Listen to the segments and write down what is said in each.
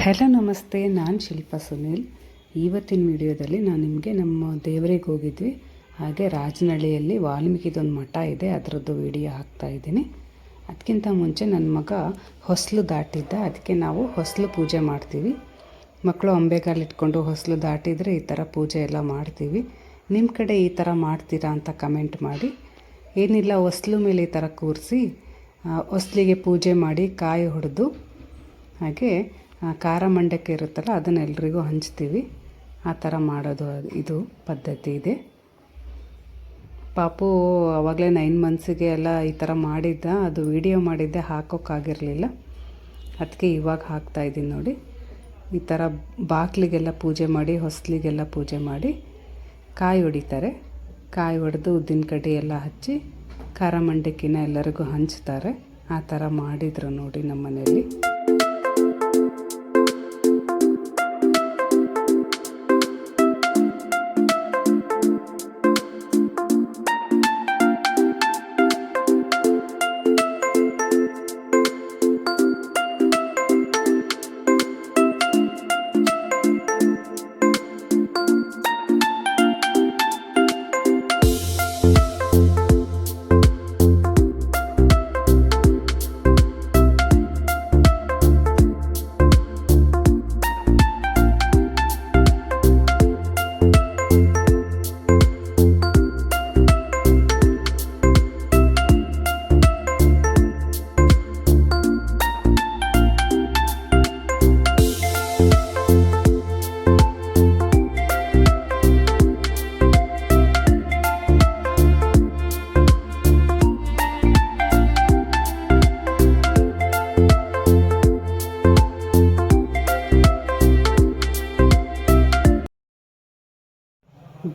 Hello ನಮಸ್ತೆ, ನಾನು ಶಿಲ್ಪಾ ಸುನಿಲ್. ಇವತ್ತಿನ ವಿಡಿಯೋದಲ್ಲಿ ನಾನು ನಿಮಗೆ ನಮ್ಮ ದೇವರಿಗೆ ಹೋಗಿದ್ವಿ, ಹಾಗೆ ರಾಜನಹಳ್ಳಿಯಲ್ಲಿ ವಾಲ್ಮೀಕಿದೊಂದು ಮಠ ಇದೆ, ಅದರದ್ದು ವಿಡಿಯೋ ಹಾಕ್ತಾಯಿದ್ದೀನಿ. ಅದಕ್ಕಿಂತ ಮುಂಚೆ ನನ್ನ ಮಗ ಹೊಸಲು ದಾಟಿದ್ದ, ಅದಕ್ಕೆ ನಾವು ಹೊಸಲು ಪೂಜೆ ಮಾಡ್ತೀವಿ. ಮಕ್ಕಳು ಅಂಬೆಗಾಲು ಇಟ್ಕೊಂಡು ಹೊಸಲು ದಾಟಿದರೆ ಈ ಥರ ಪೂಜೆ ಎಲ್ಲ ಮಾಡ್ತೀವಿ. ನಿಮ್ಮ ಕಡೆ ಈ ಥರ ಮಾಡ್ತೀರಾ ಅಂತ ಕಮೆಂಟ್ ಮಾಡಿ. ಏನಿಲ್ಲ, ಹೊಸಲು ಮೇಲೆ ಈ ಥರ ಕೂರಿಸಿ ಹೊಸಲಿಗೆ ಪೂಜೆ ಮಾಡಿ ಕಾಯಿ ಹೊಡೆದು ಹಾಗೆ ಖಾರ ಮಂಡಕ್ಕಿ ಇರುತ್ತಲ್ಲ ಅದನ್ನು ಎಲ್ರಿಗೂ ಹಂಚ್ತೀವಿ. ಆ ಥರ ಮಾಡೋದು ಇದು ಪದ್ಧತಿ ಇದೆ. ಪಾಪು ಆವಾಗಲೇ 9 ಮಂತ್ಸಿಗೆ ಎಲ್ಲ ಈ ಥರ ಮಾಡಿದ್ದ, ಅದು ವಿಡಿಯೋ ಮಾಡಿದ್ದೆ, ಹಾಕೋಕ್ಕಾಗಿರಲಿಲ್ಲ. ಅದಕ್ಕೆ ಇವಾಗ ಹಾಕ್ತಾಯಿದ್ದೀನಿ ನೋಡಿ. ಈ ಥರ ಬಾಗಿಲಿಗೆಲ್ಲ ಪೂಜೆ ಮಾಡಿ, ಹೊಸಲಿಗೆಲ್ಲ ಪೂಜೆ ಮಾಡಿ ಕಾಯಿ ಹೊಡಿತಾರೆ. ಕಾಯಿ ಹೊಡೆದು ಉದ್ದಿನ ಕಡ್ಡಿ ಎಲ್ಲ ಹಚ್ಚಿ ಖಾರ ಮಂಡಕ್ಕಿನ ಎಲ್ಲರಿಗೂ ಹಂಚ್ತಾರೆ. ಆ ಥರ ಮಾಡಿದರು ನೋಡಿ ನಮ್ಮ ಮನೆಯಲ್ಲಿ.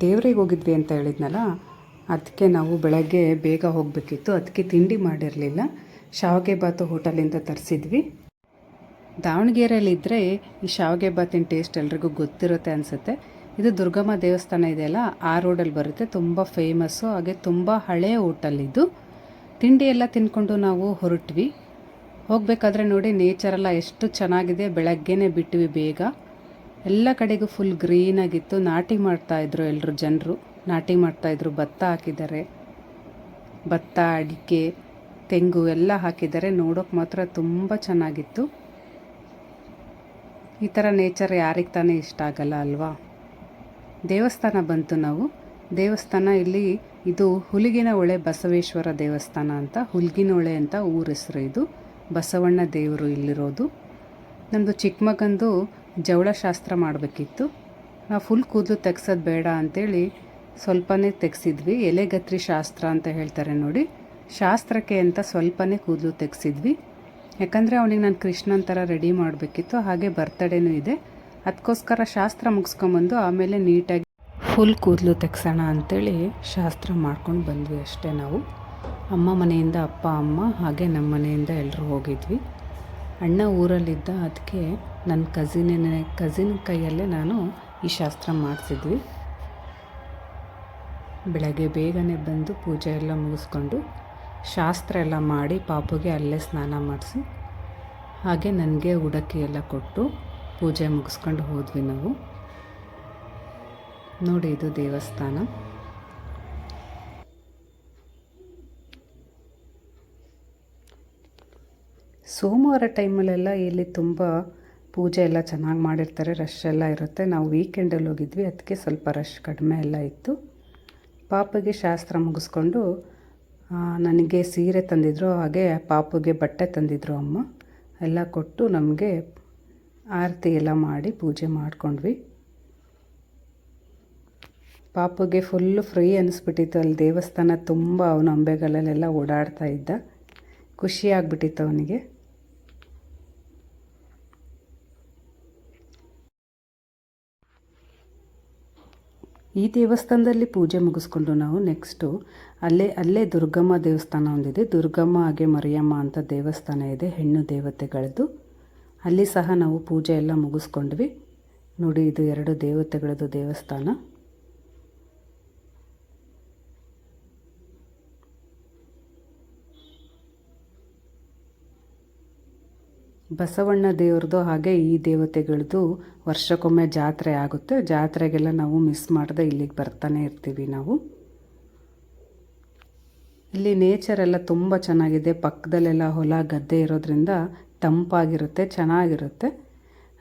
ದೇವ್ರಿಗೆ ಹೋಗಿದ್ವಿ ಅಂತ ಹೇಳಿದ್ನಲ್ಲ, ಅದಕ್ಕೆ ನಾವು ಬೆಳಗ್ಗೆ ಬೇಗ ಹೋಗಬೇಕಿತ್ತು. ಅದಕ್ಕೆ ತಿಂಡಿ ಮಾಡಿರಲಿಲ್ಲ. ಶಾವಿಗೆ ಬಾತು ಹೋಟೆಲಿಂದ ತರಿಸಿದ್ವಿ. ದಾವಣಗೆರೆಯಲ್ಲಿದ್ದರೆ ಈ ಶಾವಿಗೆ ಬಾತಿನ ಟೇಸ್ಟ್ ಎಲ್ರಿಗೂ ಗೊತ್ತಿರುತ್ತೆ ಅನಿಸುತ್ತೆ. ಇದು ದುರ್ಗಮ್ಮ ದೇವಸ್ಥಾನ ಇದೆಯಲ್ಲ, ಆ ರೋಡಲ್ಲಿ ಬರುತ್ತೆ. ತುಂಬ ಫೇಮಸ್ಸು, ಹಾಗೆ ತುಂಬ ಹಳೆಯ ಹೋಟೆಲ್ ಇದು. ತಿಂಡಿ ಎಲ್ಲ ತಿಂದ್ಕೊಂಡು ನಾವು ಹೊರಟ್ವಿ. ಹೋಗಬೇಕಾದ್ರೆ ನೋಡಿ, ನೇಚರೆಲ್ಲ ಎಷ್ಟು ಚೆನ್ನಾಗಿದೆ. ಬೆಳಗ್ಗೆನೇ ಬಿಟ್ವಿ ಬೇಗ. ಎಲ್ಲ ಕಡೆಗೂ ಫುಲ್ ಗ್ರೀನಾಗಿತ್ತು. ನಾಟಿ ಮಾಡ್ತಾಯಿದ್ರು, ಎಲ್ಲರೂ ಜನರು ನಾಟಿ ಮಾಡ್ತಾಯಿದ್ರು. ಭತ್ತ ಹಾಕಿದ್ದಾರೆ, ಭತ್ತ, ಅಡಿಕೆ, ತೆಂಗು ಎಲ್ಲ ಹಾಕಿದ್ದಾರೆ. ನೋಡೋಕೆ ಮಾತ್ರ ತುಂಬ ಚೆನ್ನಾಗಿತ್ತು. ಈ ಥರ ನೇಚರ್ ಯಾರಿಗೆ ತಾನೇ ಇಷ್ಟ ಆಗಲ್ಲ ಅಲ್ವಾ. ದೇವಸ್ಥಾನ ಬಂತು ನಾವು. ದೇವಸ್ಥಾನ ಇಲ್ಲಿ ಇದು ಹುಲಿಗಿನ ಹೊಳೆ ಬಸವೇಶ್ವರ ದೇವಸ್ಥಾನ ಅಂತ, ಹುಲಿಗಿನ ಹೊಳೆ ಅಂತ ಊರ ಹೆಸರು. ಇದು ಬಸವಣ್ಣ ದೇವರು ಇಲ್ಲಿರೋದು. ನಮ್ಮದು ಚಿಕ್ಕ ಮಗಂದು ಜವಳ ಶಾಸ್ತ್ರ ಮಾಡಬೇಕಿತ್ತು. ನಾವು ಫುಲ್ ಕೂದಲು ತೆಗ್ಸೋದು ಬೇಡ ಅಂಥೇಳಿ ಸ್ವಲ್ಪನೇ ತೆಗ್ಸಿದ್ವಿ. ಎಲೆಗತ್ರಿ ಶಾಸ್ತ್ರ ಅಂತ ಹೇಳ್ತಾರೆ ನೋಡಿ, ಶಾಸ್ತ್ರಕ್ಕೆ ಅಂತ ಸ್ವಲ್ಪನೇ ಕೂದಲು ತೆಗ್ಸಿದ್ವಿ. ಯಾಕಂದರೆ ಅವನಿಗೆ ನಾನು ಕೃಷ್ಣನ ಥರ ರೆಡಿ ಮಾಡಬೇಕಿತ್ತು, ಹಾಗೆ ಬರ್ತಡೇನೂ ಇದೆ. ಅದಕ್ಕೋಸ್ಕರ ಶಾಸ್ತ್ರ ಮುಗಿಸ್ಕೊಂಬಂದು ಆಮೇಲೆ ನೀಟಾಗಿ ಫುಲ್ ಕೂದಲು ತೆಗ್ಸೋಣ ಅಂಥೇಳಿ ಶಾಸ್ತ್ರ ಮಾಡ್ಕೊಂಡು ಬಂದ್ವಿ ಅಷ್ಟೇ. ನಾವು ಅಮ್ಮ ಮನೆಯಿಂದ ಅಪ್ಪ, ಅಮ್ಮ, ಹಾಗೆ ನಮ್ಮ ಮನೆಯಿಂದ ಎಲ್ಲರೂ ಹೋಗಿದ್ವಿ. ಅಣ್ಣ ಊರಲ್ಲಿದ್ದ, ಅದಕ್ಕೆ ನನ್ನ ಕಸಿನ್ ಕೈಯಲ್ಲೇ ನಾನು ಈ ಶಾಸ್ತ್ರ ಮಾಡಿಸಿದ್ವಿ. ಬೆಳಗ್ಗೆ ಬೇಗನೆ ಬಂದು ಪೂಜೆ ಎಲ್ಲ ಮುಗಿಸ್ಕೊಂಡು ಶಾಸ್ತ್ರ ಎಲ್ಲ ಮಾಡಿ ಪಾಪುಗೆ ಅಲ್ಲೇ ಸ್ನಾನ ಮಾಡಿಸಿ, ಹಾಗೆ ನನಗೆ ಉಡಕ್ಕಿ ಎಲ್ಲ ಕೊಟ್ಟು ಪೂಜೆ ಮುಗಿಸ್ಕೊಂಡು ಹೋದ್ವಿ ನಾವು. ನೋಡಿ, ಇದು ದೇವಸ್ಥಾನ. ಸೋಮವಾರ ಟೈಮಲ್ಲೆಲ್ಲ ಇಲ್ಲಿ ತುಂಬ ಪೂಜೆ ಎಲ್ಲ ಚೆನ್ನಾಗಿ ಮಾಡಿರ್ತಾರೆ, ರಶ್ ಎಲ್ಲ ಇರುತ್ತೆ. ನಾವು ವೀಕೆಂಡಲ್ಲಿ ಹೋಗಿದ್ವಿ, ಅದಕ್ಕೆ ಸ್ವಲ್ಪ ರಶ್ ಕಡಿಮೆ ಎಲ್ಲ ಇತ್ತು. ಪಾಪುಗೆ ಶಾಸ್ತ್ರ ಮುಗಿಸ್ಕೊಂಡು ನನಗೆ ಸೀರೆ ತಂದಿದ್ರು, ಹಾಗೆ ಪಾಪುಗೆ ಬಟ್ಟೆ ತಂದಿದ್ರು ಅಮ್ಮ. ಎಲ್ಲ ಕೊಟ್ಟು ನಮಗೆ ಆರತಿ ಎಲ್ಲ ಮಾಡಿ ಪೂಜೆ ಮಾಡ್ಕೊಂಡ್ವಿ. ಪಾಪುಗೆ ಫುಲ್ಲು ಫ್ರೀ ಅನಿಸ್ಬಿಟ್ಟಿತ್ತು. ಅಲ್ಲಿ ದೇವಸ್ಥಾನ ತುಂಬ, ಅವನು ಅಂಬೆಗಾಲಲ್ಲೆಲ್ಲ ಓಡಾಡ್ತಾ ಇದ್ದ. ಖುಷಿಯಾಗ್ಬಿಟ್ಟಿತ್ತು ಅವನಿಗೆ. ಈ ದೇವಸ್ಥಾನದಲ್ಲಿ ಪೂಜೆ ಮುಗಿಸ್ಕೊಂಡು ನಾವು ನೆಕ್ಸ್ಟು ಅಲ್ಲೇ ದುರ್ಗಮ್ಮ ದೇವಸ್ಥಾನ ಒಂದಿದೆ. ದುರ್ಗಮ್ಮ ಹಾಗೆ ಮರಿಯಮ್ಮ ಅಂತ ದೇವಸ್ಥಾನ ಇದೆ, ಹೆಣ್ಣು ದೇವತೆಗಳದ್ದು. ಅಲ್ಲಿ ಸಹ ನಾವು ಪೂಜೆ ಎಲ್ಲ ಮುಗಿಸ್ಕೊಂಡ್ವಿ. ನೋಡಿ, ಇದು 2 ದೇವತೆಗಳದ್ದು ದೇವಸ್ಥಾನ. ಬಸವಣ್ಣ ದೇವ್ರದ್ದು ಹಾಗೆ ಈ ದೇವತೆಗಳದ್ದು ವರ್ಷಕ್ಕೊಮ್ಮೆ ಜಾತ್ರೆ ಆಗುತ್ತೆ. ಜಾತ್ರೆಗೆಲ್ಲ ನಾವು ಮಿಸ್ ಮಾಡದೆ ಇಲ್ಲಿಗೆ ಬರ್ತಾನೆ ಇರ್ತೀವಿ ನಾವು. ಇಲ್ಲಿ ನೇಚರ್ ಎಲ್ಲ ತುಂಬ ಚೆನ್ನಾಗಿದೆ. ಪಕ್ಕದಲ್ಲೆಲ್ಲ ಹೊಲ ಗದ್ದೆ ಇರೋದ್ರಿಂದ ತಂಪಾಗಿರುತ್ತೆ, ಚೆನ್ನಾಗಿರುತ್ತೆ.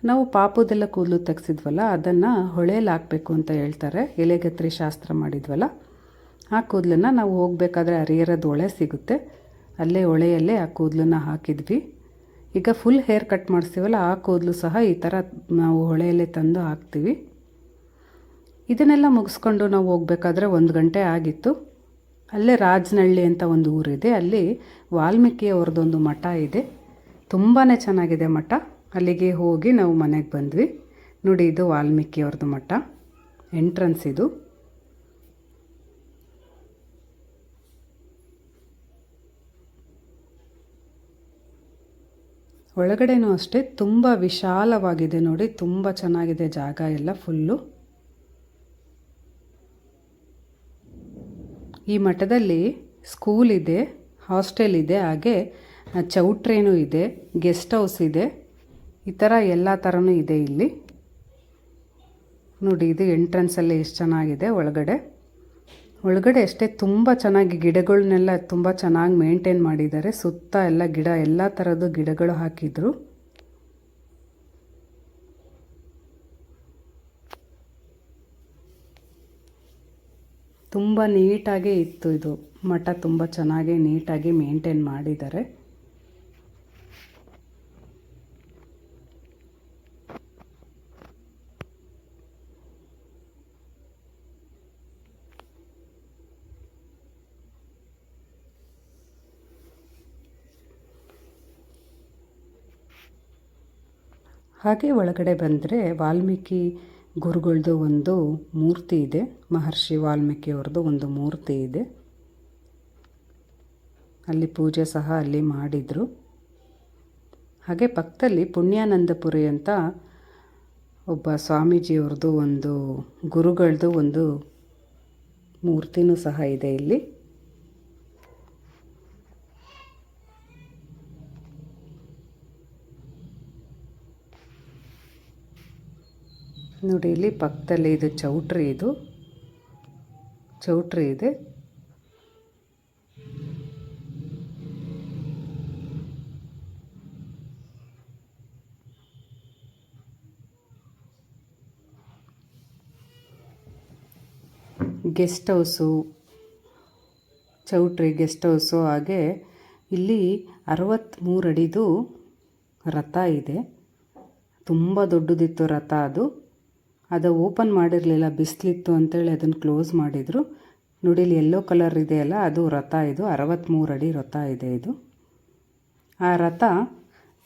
ನಾವು ಪಾಪುದೆಲ್ಲ ಕೂದಲು ತೆಗೆಸಿದ್ವಲ್ಲ, ಅದನ್ನು ಹೊಳೆಯಲ್ಲಿ ಹಾಕಬೇಕು ಅಂತ ಹೇಳ್ತಾರೆ. ಎಲೆಗತ್ರಿ ಶಾಸ್ತ್ರ ಮಾಡಿದ್ವಲ್ಲ, ಆ ಕೂದಲನ್ನು ನಾವು ಹೋಗಬೇಕಾದ್ರೆ ಹರಿಹರದ ಹೊಳೆ ಸಿಗುತ್ತೆ, ಅಲ್ಲೇ ಹೊಳೆಯಲ್ಲೇ ಆ ಕೂದಲನ್ನ ಹಾಕಿದ್ವಿ. ಈಗ ಫುಲ್ ಹೇರ್ ಕಟ್ ಮಾಡಿಸ್ತೀವಲ್ಲ, ಆ ಕೂದಲು ಸಹ ಈ ಥರ ನಾವು ಹೊಳೆಯಲ್ಲೇ ತಂದು ಹಾಕ್ತೀವಿ. ಇದನ್ನೆಲ್ಲ ಮುಗಿಸ್ಕೊಂಡು ನಾವು ಹೋಗಬೇಕಾದ್ರೆ 1 ಗಂಟೆ ಆಗಿತ್ತು. ಅಲ್ಲೇ ರಾಜನಹಳ್ಳಿ ಅಂತ ಒಂದು ಊರಿದೆ, ಅಲ್ಲಿ ವಾಲ್ಮೀಕಿಯವ್ರದ್ದೊಂದು ಮಠ ಇದೆ. ತುಂಬಾ ಚೆನ್ನಾಗಿದೆ ಮಠ. ಅಲ್ಲಿಗೆ ಹೋಗಿ ನಾವು ಮನೆಗೆ ಬಂದ್ವಿ. ನೋಡಿ, ಇದು ವಾಲ್ಮೀಕಿಯವ್ರದ್ದು ಮಠ, ಎಂಟ್ರೆನ್ಸ್ ಇದು. ಒಳಗಡೆನೂ ಅಷ್ಟೇ ತುಂಬ ವಿಶಾಲವಾಗಿದೆ ನೋಡಿ, ತುಂಬ ಚೆನ್ನಾಗಿದೆ ಜಾಗ ಎಲ್ಲ ಫುಲ್ಲು. ಈ ಮಠದಲ್ಲಿ ಸ್ಕೂಲ್ ಇದೆ, ಹಾಸ್ಟೆಲ್ ಇದೆ, ಹಾಗೆ ಚೌಟ್ರೇನೂ ಇದೆ, ಗೆಸ್ಟ್ ಹೌಸ್ ಇದೆ, ಈ ಥರ ಎಲ್ಲ ಥರನೂ ಇದೆ ಇಲ್ಲಿ. ನೋಡಿ, ಇದು ಎಂಟ್ರೆನ್ಸಲ್ಲಿ ಎಷ್ಟು ಚೆನ್ನಾಗಿದೆ. ಒಳಗಡೆ ಅಷ್ಟೇ ತುಂಬ ಚೆನ್ನಾಗಿ ಗಿಡಗಳನ್ನೆಲ್ಲ ತುಂಬ ಚೆನ್ನಾಗಿ ಮೇಂಟೈನ್ ಮಾಡಿದ್ದಾರೆ. ಸುತ್ತ ಎಲ್ಲ ಗಿಡ, ಎಲ್ಲ ಥರದ್ದು ಗಿಡಗಳು ಹಾಕಿದ್ರು. ತುಂಬ ನೀಟಾಗೇ ಇತ್ತು ಇದು ಮಠ, ತುಂಬ ಚೆನ್ನಾಗಿ ನೀಟಾಗಿ ಮೇಂಟೈನ್ ಮಾಡಿದ್ದಾರೆ. ಹಾಗೆ ಒಳಗಡೆ ಬಂದರೆ ವಾಲ್ಮೀಕಿ ಗುರುಗಳದ್ದು ಒಂದು ಮೂರ್ತಿ ಇದೆ, ಮಹರ್ಷಿ ವಾಲ್ಮೀಕಿಯವ್ರದ್ದು ಒಂದು ಮೂರ್ತಿ ಇದೆ. ಅಲ್ಲಿ ಪೂಜೆ ಸಹ ಅಲ್ಲಿ ಮಾಡಿದರು. ಹಾಗೆ ಪಕ್ಕದಲ್ಲಿ ಪುಣ್ಯಾನಂದಪುರಿ ಅಂತ ಒಬ್ಬ ಸ್ವಾಮೀಜಿಯವ್ರದ್ದು ಒಂದು ಗುರುಗಳದ್ದು ಒಂದು ಮೂರ್ತಿನೂ ಸಹ ಇದೆ ಇಲ್ಲಿ. ನೋಡಿ, ಇಲ್ಲಿ ಪಕ್ಕದಲ್ಲಿ ಇದು ಚೌಟ್ರಿ ಇದೆ. ಗೆಸ್ಟ್ ಹೌಸು, ಚೌಟ್ರಿ, ಗೆಸ್ಟ್ ಹೌಸು. ಹಾಗೆ ಇಲ್ಲಿ 63 ಅಡಿದು ರಥ ಇದೆ. ತುಂಬ ದೊಡ್ಡದಿತ್ತು ರಥ. ಅದು ಓಪನ್ ಮಾಡಿರಲಿಲ್ಲ, ಬಿಸಿಲಿತ್ತು ಅಂತೇಳಿ ಅದನ್ನು ಕ್ಲೋಸ್ ಮಾಡಿದರು. ನೋಡಿ, ಇಲ್ಲಿ ಯೆಲ್ಲೋ ಕಲರ್ ಇದೆಯಲ್ಲ, ಅದು ರಥ. ಇದು 63 ಅಡಿ ರಥ ಇದೆ ಇದು. ಆ ರಥ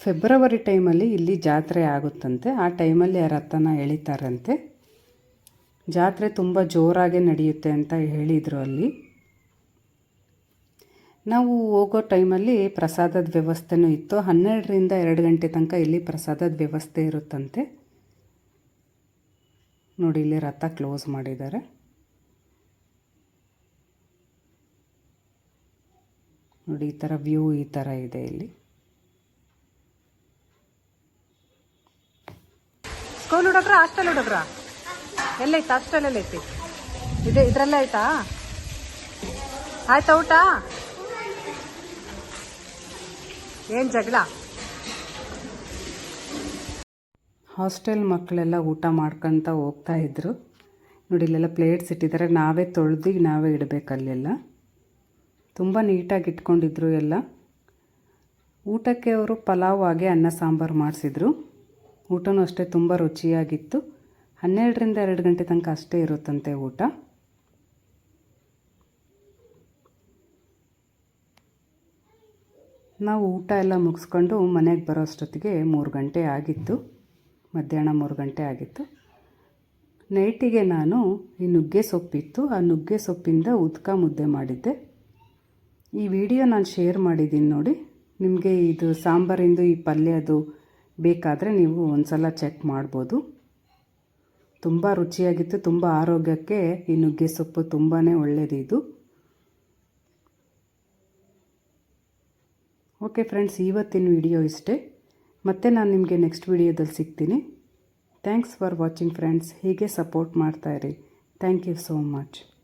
ಫೆಬ್ರವರಿ ಟೈಮಲ್ಲಿ ಇಲ್ಲಿ ಜಾತ್ರೆ ಆಗುತ್ತಂತೆ. ಆ ಟೈಮಲ್ಲಿ ಆ ರಥನ ಎಳಿತಾರಂತೆ. ಜಾತ್ರೆ ತುಂಬ ಜೋರಾಗೆ ನಡೆಯುತ್ತೆ ಅಂತ ಹೇಳಿದರು ಅಲ್ಲಿ. ನಾವು ಹೋಗೋ ಟೈಮಲ್ಲಿ ಪ್ರಸಾದದ ವ್ಯವಸ್ಥೆನೂ ಇತ್ತು. 12ರಿಂದ 2 ಗಂಟೆ ತನಕ ಇಲ್ಲಿ ಪ್ರಸಾದದ ವ್ಯವಸ್ಥೆ ಇರುತ್ತಂತೆ. ನೋಡಿ, ಇಲ್ಲಿ ರಥ ಕ್ಲೋಸ್ ಮಾಡಿದ್ದಾರೆ. ನೋಡಿ, ಈ ಥರ ವ್ಯೂ ಈ ಥರ ಇದೆ ಇಲ್ಲಿ. ಸ್ಕೂಲ್ ಹುಡುಗ್ರ, ಹಾಸ್ಟೆಲ್ ಹುಡುಗ್ರ ಎಲ್ಲೈತೆ? ಹಾಸ್ಟೆಲ್ ಎಲ್ಲೈತಿ? ಇದರಲ್ಲೇ ಆಯ್ತಾ? ಆಯ್ತಾ ಊಟ? ಏನು ಜಗಳ? ಹಾಸ್ಟೆಲ್ ಮಕ್ಕಳೆಲ್ಲ ಊಟ ಮಾಡ್ಕೊತ ಹೋಗ್ತಾಯಿದ್ರು. ನೋಡಿ, ಇಲ್ಲೆಲ್ಲ ಪ್ಲೇಟ್ಸ್ ಇಟ್ಟಿದ್ದಾರೆ. ನಾವೇ ತೊಳೆದು ನಾವೇ ಇಡಬೇಕಲ್ಲೆಲ್ಲ. ತುಂಬ ನೀಟಾಗಿ ಇಟ್ಕೊಂಡಿದ್ರು ಎಲ್ಲ. ಊಟಕ್ಕೆ ಅವರು ಪಲಾವ್ ಹಾಗೆ ಅನ್ನ ಸಾಂಬಾರು ಮಾಡಿಸಿದ್ರು. ಊಟನೂ ಅಷ್ಟೇ ತುಂಬ ರುಚಿಯಾಗಿತ್ತು. 12ರಿಂದ 2 ಗಂಟೆ ತನಕ ಅಷ್ಟೇ ಇರುತ್ತಂತೆ ಊಟ. ನಾವು ಊಟ ಎಲ್ಲ ಮುಗಿಸ್ಕೊಂಡು ಮನೆಗೆ ಬರೋ ಅಷ್ಟೊತ್ತಿಗೆ 3 ಗಂಟೆ ಆಗಿತ್ತು. ಮಧ್ಯಾಹ್ನ 3 ಗಂಟೆ ಆಗಿತ್ತು. ನೈಟಿಗೆ ನಾನು ಈ ನುಗ್ಗೆ ಸೊಪ್ಪಿತ್ತು, ಆ ನುಗ್ಗೆ ಸೊಪ್ಪಿಂದ ಉದ್ಕ ಮುದ್ದೆ ಮಾಡಿದ್ದೆ. ಈ ವಿಡಿಯೋ ನಾನು ಶೇರ್ ಮಾಡಿದ್ದೀನಿ ನೋಡಿ. ನಿಮಗೆ ಇದು ಸಾಂಬಾರಿಂದು ಈ ಪಲ್ಯದು ಬೇಕಾದರೆ ನೀವು ಒಂದು ಸಲ ಚೆಕ್ ಮಾಡ್ಬೋದು. ತುಂಬ ರುಚಿಯಾಗಿತ್ತು. ತುಂಬ ಆರೋಗ್ಯಕ್ಕೆ ಈ ನುಗ್ಗೆ ಸೊಪ್ಪು ತುಂಬಾ ಒಳ್ಳೆಯದು ಇದು. ಓಕೆ ಫ್ರೆಂಡ್ಸ್, ಇವತ್ತಿನ ವಿಡಿಯೋ ಇಷ್ಟೇ. ಮತ್ತೆ ನಾನು ನಿಮಗೆ ನೆಕ್ಸ್ಟ್ ವಿಡಿಯೋದಲ್ಲಿ ಸಿಗ್ತೀನಿ. Thanks for watching friends. ಹೀಗೆ ಸಪೋರ್ಟ್ ಮಾಡ್ತಾಯಿರಿ. Thank you so much.